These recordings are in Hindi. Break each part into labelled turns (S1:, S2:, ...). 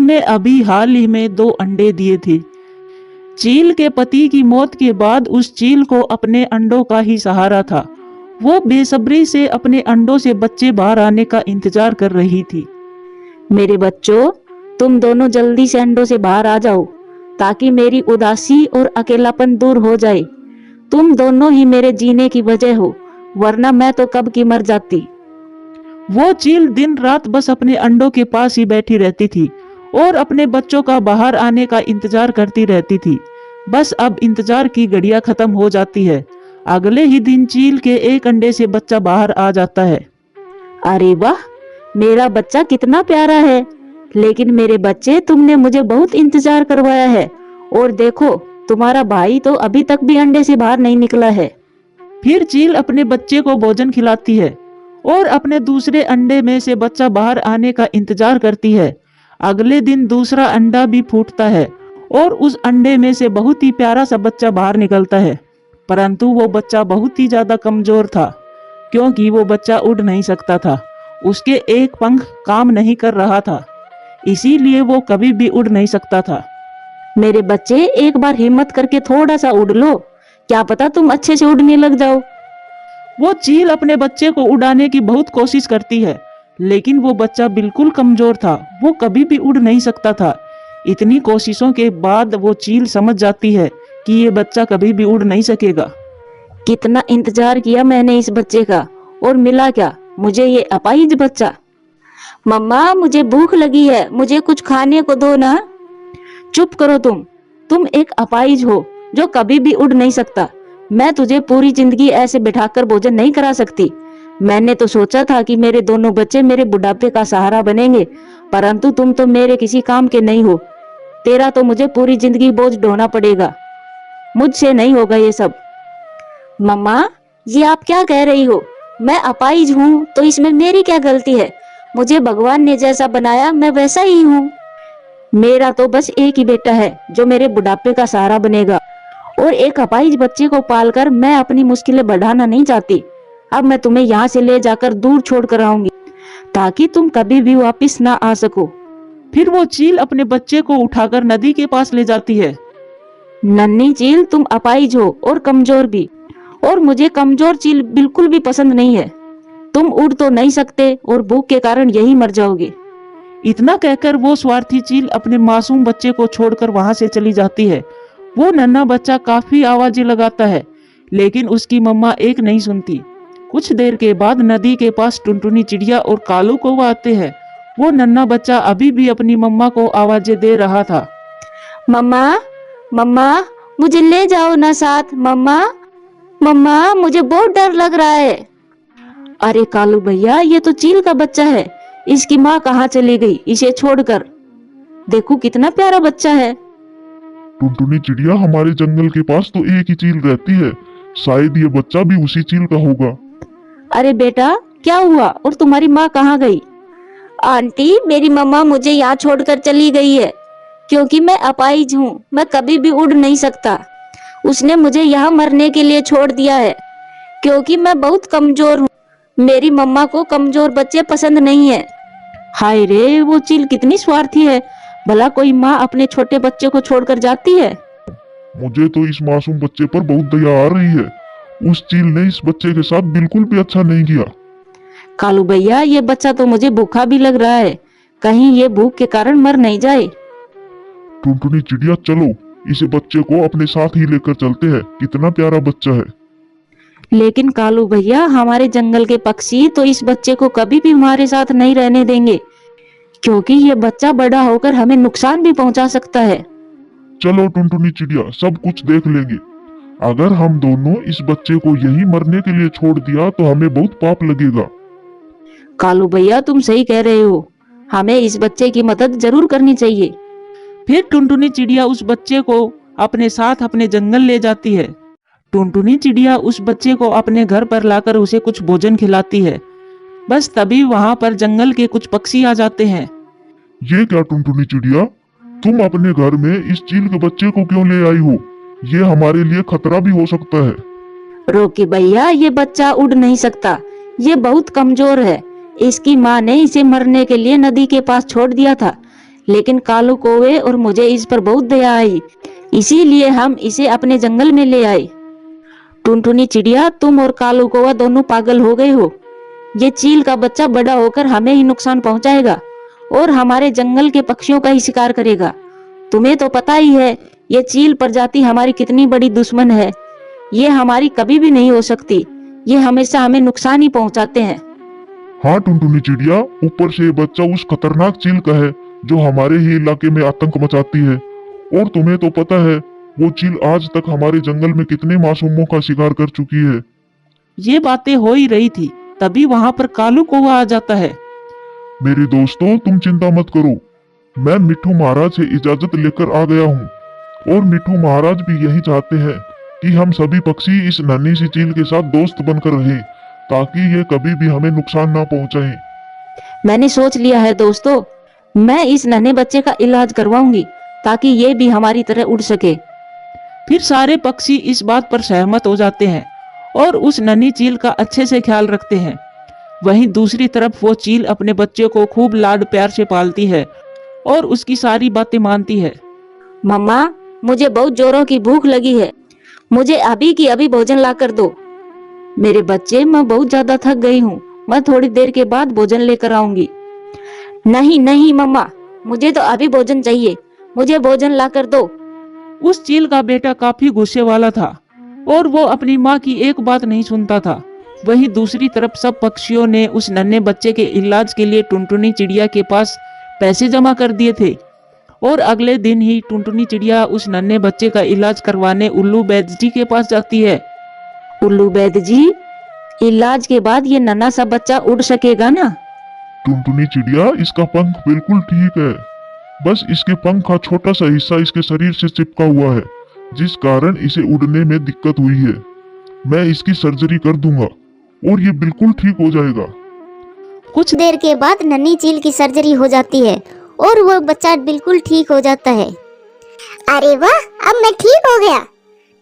S1: ने अभी हाल ही में 2 अंडे दिए थे। चील के पति की मौत के बाद उस चील को अपने अंडों का ही सहारा था। वो बेसब्री से अपने अंडों से बच्चे बाहर आने का इंतजार कर रही थी।
S2: मेरे बच्चों, तुम दोनों जल्दी से अंडों से बाहर आ जाओ ताकि मेरी उदासी और अकेलापन दूर हो जाए। तुम दोनों ही मेरे जीने की वजह हो, वरना मैं तो कब की मर जाती।
S1: वो चील दिन रात बस अपने अंडों के पास ही बैठी रहती थी और अपने बच्चों का बाहर आने का इंतजार करती रहती थी। बस अब इंतजार की घड़ियां खत्म हो जाती है। अगले ही दिन चील के एक अंडे से बच्चा बाहर आ जाता है।
S2: अरे वाह, मेरा बच्चा कितना प्यारा है। लेकिन मेरे बच्चे, तुमने मुझे बहुत इंतजार करवाया है और देखो, तुम्हारा भाई तो अभी तक भी अंडे से बाहर नहीं निकला है।
S1: फिर चील अपने बच्चे को भोजन खिलाती है और अपने दूसरे अंडे में से बच्चा बाहर आने का इंतजार करती है। अगले दिन दूसरा अंडा भी फूटता है और उस अंडे में से बहुत ही प्यारा सा बच्चा बाहर निकलता है। परंतु वो बच्चा बहुत ही ज्यादा कमजोर था, क्योंकि वो बच्चा उड़ नहीं सकता था। उसके एक पंख काम नहीं कर रहा था, इसीलिए वो कभी भी उड़ नहीं सकता था।
S2: मेरे बच्चे, एक बार हिम्मत करके थोड़ा सा उड़ लो, क्या पता तुम अच्छे से उड़ने लग जाओ।
S1: वो चील अपने बच्चे को उड़ाने की बहुत कोशिश करती है, लेकिन वो बच्चा बिल्कुल कमजोर था, वो कभी भी उड़ नहीं सकता था। इतनी कोशिशों के बाद वो चील समझ जाती है कि ये बच्चा कभी भी उड़ नहीं सकेगा।
S2: कितना इंतजार किया मैंने इस बच्चे का, और मिला क्या? मुझे ये अपाहिज बच्चा। मम्मा, मुझे भूख लगी है, मुझे कुछ खाने को दो ना। चुप करो तुम एक अपाहिज हो जो कभी भी उड़ नहीं सकता। मैं तुझे पूरी जिंदगी ऐसे बिठाकर भोजन नहीं करा सकती। मैंने तो सोचा था कि मेरे दोनों बच्चे मेरे बुढ़ापे का सहारा बनेंगे, परंतु तुम तो मेरे किसी काम के नहीं हो। तेरा तो मुझे पूरी जिंदगी बोझ ढोना पड़ेगा। मुझसे नहीं होगा ये सब। मम्मा, ये आप क्या कह रही हो? मैं अपाहिज हूँ तो इसमें मेरी क्या गलती है? मुझे भगवान ने जैसा बनाया मैं वैसा ही हूँ। मेरा तो बस एक ही बेटा है जो मेरे बुढ़ापे का सहारा बनेगा, और एक अपाहिज बच्चे को पालकर मैं अपनी मुश्किलें बढ़ाना नहीं चाहती। अब मैं तुम्हें यहाँ से ले जाकर दूर छोड़ कर आऊंगी ताकि तुम कभी भी वापस ना आ सको।
S1: फिर वो चील अपने बच्चे को उठाकर नदी के पास ले जाती है।
S2: नन्ही चील, तुम अपाहिज हो और कमजोर भी, और मुझे कमजोर चील बिल्कुल भी पसंद नहीं है। तुम उड़ तो नहीं सकते और भूख के कारण यही मर जाओगे।
S1: इतना कहकर वो स्वार्थी चील अपने मासूम बच्चे को छोड़कर वहां से चली जाती है। वो नन्हा बच्चा काफी आवाजें लगाता है, लेकिन उसकी मम्मा एक नहीं सुनती। कुछ देर के बाद नदी के पास टुनटुनी चिड़िया और कालू कौवा आते हैं। वो नन्हा बच्चा अभी भी अपनी मम्मा को आवाजें दे रहा था।
S2: मम्मा, मम्मा, मुझे ले जाओ ना साथ। मम्मा, मम्मा, मुझे बहुत डर लग रहा है। अरे कालू भैया, ये तो चील का बच्चा है। इसकी माँ कहाँ चली गई इसे छोड़कर? देखो कितना प्यारा बच्चा है।
S3: टुनटुनी चिड़िया, हमारे जंगल के पास तो एक ही चील रहती है, शायद ये बच्चा भी उसी चील का होगा।
S2: अरे बेटा, क्या हुआ और तुम्हारी माँ कहाँ गई? आंटी, मेरी मम्मा मुझे यहाँ छोड़कर चली गई है, क्योंकि मैं अपाहिज हूँ, मैं कभी भी उड़ नहीं सकता। उसने मुझे यहाँ मरने के लिए छोड़ दिया है, क्योंकि मैं बहुत कमजोर हूँ। मेरी मम्मा को कमजोर बच्चे पसंद नहीं है।
S1: हाय रे, वो चील कितनी स्वार्थी है। भला कोई माँ अपने छोटे बच्चे को छोड़कर जाती है?
S3: मुझे तो इस मासूम बच्चे पर बहुत दया आ रही है। उस चील ने इस बच्चे के साथ बिल्कुल भी अच्छा नहीं किया।
S2: कालू भैया, ये बच्चा तो मुझे भूखा भी लग रहा है, कहीं ये भूख के कारण मर नहीं जाए।
S3: टुनटुनी चिड़िया, चलो इस बच्चे को अपने साथ ही लेकर चलते हैं, कितना प्यारा बच्चा है।
S2: लेकिन कालू भैया, हमारे जंगल के पक्षी तो इस बच्चे को कभी भी हमारे साथ नहीं रहने देंगे, क्योंकि ये बच्चा बड़ा होकर हमें नुकसान भी पहुंचा सकता है।
S3: चलो टुनटुनी चिड़िया, सब कुछ देख लेंगे। अगर हम दोनों इस बच्चे को यहीं मरने के लिए छोड़ दिया तो हमें बहुत पाप लगेगा।
S2: कालू भैया, तुम सही कह रहे हो, हमें इस बच्चे की मदद जरूर करनी चाहिए।
S1: फिर टुनटुनी चिड़िया उस बच्चे को अपने साथ अपने जंगल ले जाती है। टुनटुनी चिड़िया उस बच्चे को अपने घर पर लाकर उसे कुछ भोजन खिलाती है। बस तभी वहां पर जंगल के कुछ पक्षी आ जाते हैं।
S3: ये क्या टुनटुनी चिड़िया, तुम अपने घर में इस चील के बच्चे को क्यों ले आई हो? ये हमारे लिए खतरा भी हो सकता है।
S2: रोकी भैया, ये बच्चा उड़ नहीं सकता, ये बहुत कमजोर है। इसकी माँ ने इसे मरने के लिए नदी के पास छोड़ दिया था, लेकिन कालू कौवे और मुझे इस पर बहुत दया आई, इसीलिए हम इसे अपने जंगल में ले आए। टुनटुनी चिड़िया, तुम और कालू कौवा दोनों पागल हो गए हो। ये चील का बच्चा बड़ा होकर हमें ही नुकसान पहुंचाएगा और हमारे जंगल के पक्षियों का ही शिकार करेगा। तुम्हें तो पता ही है ये चील प्रजाति हमारी कितनी बड़ी दुश्मन है। ये हमारी कभी भी नहीं हो सकती। ये हमेशा हमें नुकसान ही पहुंचाते हैं।
S3: हाँ टुनटुनी चिड़िया, ऊपर से ये बच्चा उस खतरनाक चील का है जो हमारे ही इलाके में आतंक मचाती है। और तुम्हें तो पता है वो चील आज तक हमारे जंगल में कितने मासूमों का शिकार कर चुकी है।
S1: ये बातें हो ही रही थी, तभी वहां पर कालू कौवा आ जाता है।
S3: मेरे दोस्तों, तुम चिंता मत करो, मैं मिट्ठू महाराज से इजाजत लेकर आ गया हूँ। और मिट्ठू महाराज भी यही चाहते हैं कि हम सभी पक्षी इस नन्ही सी चील के साथ दोस्त बनकर रहें, ताकि ये कभी भी हमें नुकसान ना पहुंचाए।
S2: मैंने सोच लिया है दोस्तों, मैं इस नन्हे बच्चे का इलाज करवाऊंगी ताकि ये भी हमारी तरह उड़ सके।
S1: फिर सारे पक्षी इस बात पर सहमत हो जाते हैं और उस नन्ही चील का अच्छे से ख्याल रखते हैं। वहीं दूसरी तरफ वो चील अपने बच्चे को खूब लाड प्यार से पालती है और उसकी सारी बातें मानती है।
S2: मम्मा, मुझे बहुत जोरों की भूख लगी है, मुझे अभी की अभी भोजन ला कर दो। मेरे बच्चे, मैं बहुत ज्यादा थक गई हूँ, मैं थोड़ी देर के बाद भोजन लेकर आऊंगी। नहीं नहीं मम्मा, मुझे तो अभी भोजन चाहिए, मुझे भोजन ला कर दो।
S1: उस चील का बेटा काफी गुस्से वाला था और वो अपनी माँ की एक बात नहीं सुनता था। वहीं दूसरी तरफ सब पक्षियों ने उस नन्हे बच्चे के इलाज के लिए टुनटुनी चिड़िया के पास पैसे जमा कर दिए थे। और अगले दिन ही टुनटुनी चिड़िया उस नन्हे बच्चे का इलाज करवाने उल्लू वैद्य जी के पास जाती है।
S2: उल्लू वैद्य जी, इलाज के बाद ये नन्हा सा बच्चा उड़ सकेगा ना?
S3: टुनटुनी चिड़िया, इसका पंख बिल्कुल ठीक है, बस इसके पंख का छोटा सा हिस्सा इसके शरीर से चिपका हुआ है, जिस कारण इसे उड़ने में दिक्कत हुई है। मैं इसकी सर्जरी कर दूंगा और ये बिल्कुल ठीक हो जाएगा।
S4: कुछ देर के बाद नन्ही चील की सर्जरी हो जाती है और वो बच्चा बिल्कुल ठीक हो जाता है।
S5: अरे वाह, अब मैं ठीक हो गया।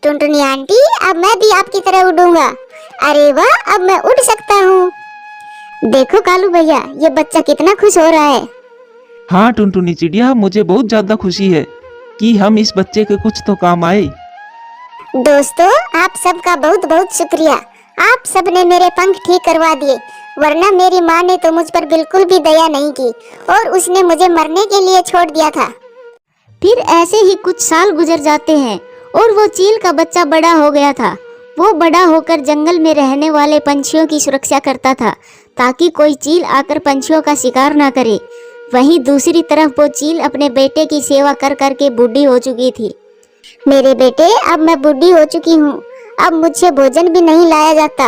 S5: टुनटुनी आंटी, अब मैं भी आपकी तरह उड़ूंगा। अरे वाह, अब मैं उड़ सकता हूँ। देखो कालू भैया, ये बच्चा कितना खुश हो रहा है।
S1: हाँ टुनटुनी चिड़िया, मुझे बहुत ज्यादा खुशी है कि हम इस बच्चे के कुछ तो काम आए।
S5: दोस्तों, आप सबका बहुत बहुत शुक्रिया। आप सबने मेरे पंख ठीक करवा दिए, वरना मेरी माँ ने तो मुझ पर बिल्कुल भी दया नहीं की और उसने मुझे मरने के लिए छोड़ दिया था।
S4: फिर ऐसे ही कुछ साल गुजर जाते हैं और वो चील का बच्चा बड़ा हो गया था। वो बड़ा होकर जंगल में रहने वाले पंछियों की सुरक्षा करता था ताकि कोई चील आकर पंछियों का शिकार ना करे। वहीं दूसरी तरफ वो चील अपने बेटे की सेवा कर करके बूढ़ी हो चुकी थी।
S5: मेरे बेटे, अब मैं बूढ़ी हो चुकी हूँ, अब मुझसे भोजन भी नहीं लाया जाता,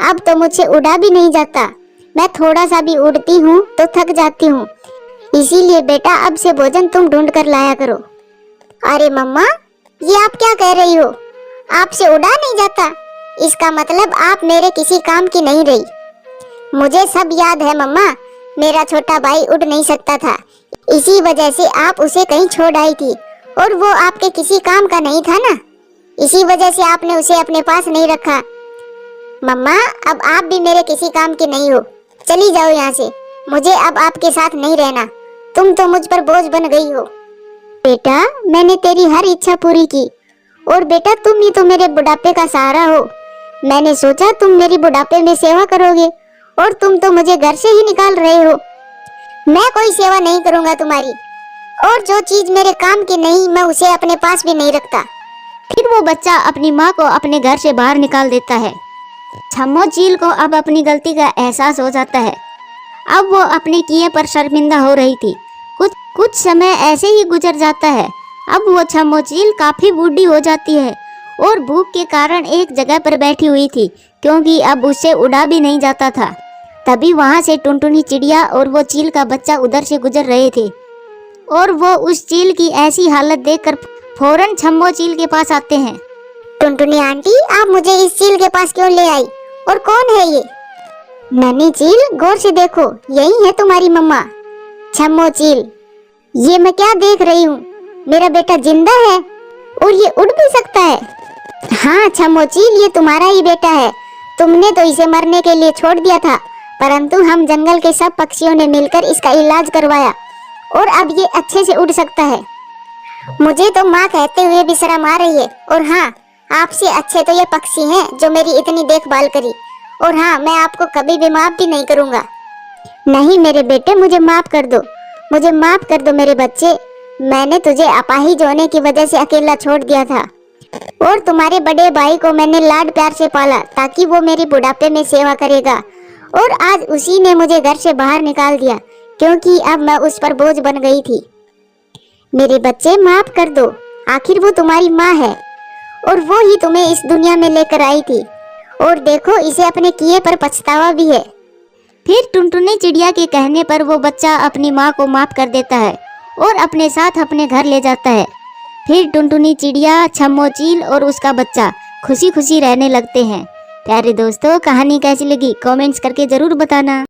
S5: अब तो मुझसे उड़ा भी नहीं जाता। मैं थोड़ा सा भी उड़ती हूँ तो थक जाती हूँ, इसीलिए बेटा अब से भोजन तुम ढूंढ कर लाया करो। अरे मम्मा, ये आप क्या कह रही हो? आपसे उड़ा नहीं जाता? इसका मतलब आप मेरे किसी काम की नहीं रही। मुझे सब याद है मम्मा, मेरा छोटा भाई उड़ नहीं सकता था, इसी वजह से आप उसे कहीं छोड़ आई थी और वो आपके किसी काम का नहीं था ना, इसी वजह से आपने उसे अपने पास नहीं रखा। मम्मा, अब आप भी मेरे किसी काम की नहीं हो, चली जाओ यहाँ से, मुझे अब आपके साथ नहीं रहना, तुम तो मुझ पर बोझ बन गई हो। बेटा, मैंने तेरी हर इच्छा पूरी की और बेटा तुम ही तो मेरे बुढ़ापे का सहारा हो। मैंने सोचा तुम मेरी बुढ़ापे में सेवा करोगे और तुम तो मुझे घर से ही निकाल रहे हो। मैं कोई सेवा नहीं करूंगा तुम्हारी, और जो चीज मेरे काम की नहीं मैं उसे अपने पास भी नहीं रखता।
S4: फिर वो बच्चा अपनी माँ को अपने घर से बाहर निकाल देता है। छम्मो चील को अब अपनी गलती का एहसास हो जाता है। अब वो अपने किए पर शर्मिंदा हो रही थी। कुछ समय ऐसे ही गुजर जाता है। अब वो छम्मो चील काफी बूढ़ी हो जाती है और भूख के कारण एक जगह पर बैठी हुई थी, क्योंकि अब उससे उड़ा भी नहीं जाता था। तभी वहां से टुनटुनी चिड़िया और वो चील का बच्चा उधर से गुजर रहे थे और वो उस चील की ऐसी हालत देखकर फौरन छम्मो चील के पास आते हैं।
S5: टुनटुनी आंटी, आप मुझे इस चील के पास क्यों ले आई और कौन है ये? नन्ही चील, गौर से देखो, यही है तुम्हारी मम्मा। छम्मो चील, ये मैं क्या देख रही हूँ? मेरा बेटा जिंदा है और ये उड़ भी सकता है। हाँ छम्मो चील, ये तुम्हारा ही बेटा है। तुमने तो इसे मरने के लिए छोड़ दिया था, परंतु हम जंगल के सब पक्षियों ने मिलकर इसका इलाज करवाया और अब ये अच्छे से उड़ सकता है। मुझे तो माँ कहते हुए भी शर्म आ रही है। और हाँ, आपसे अच्छे तो ये पक्षी हैं जो मेरी इतनी देखभाल करी। और हाँ, मैं आपको कभी भी माफ भी नहीं करूँगा। नहीं मेरे बेटे, मुझे माफ कर दो, मुझे माफ कर दो मेरे बच्चे। मैंने तुझे अपाहिज होने की वजह से अकेला छोड़ दिया था और तुम्हारे बड़े भाई को मैंने लाड प्यार से पाला ताकि वो मेरी बुढ़ापे में सेवा करेगा। और आज उसी ने मुझे घर से बाहर निकाल दिया क्योंकि अब मैं उस पर बोझ बन गई थी। मेरे बच्चे, माफ कर दो। आखिर वो तुम्हारी माँ है और वो ही तुम्हें इस दुनिया में लेकर आई थी। और देखो, इसे अपने किए पर पछतावा भी है।
S4: फिर टुनटुनी चिड़िया के कहने पर वो बच्चा अपनी माँ को माफ कर देता है और अपने साथ अपने घर ले जाता है। फिर टुनटुनी चिड़िया, छम्मो चील और उसका बच्चा खुशी खुशी रहने लगते हैं। प्यारे दोस्तों, कहानी कैसी लगी कमेंट्स करके जरूर बताना।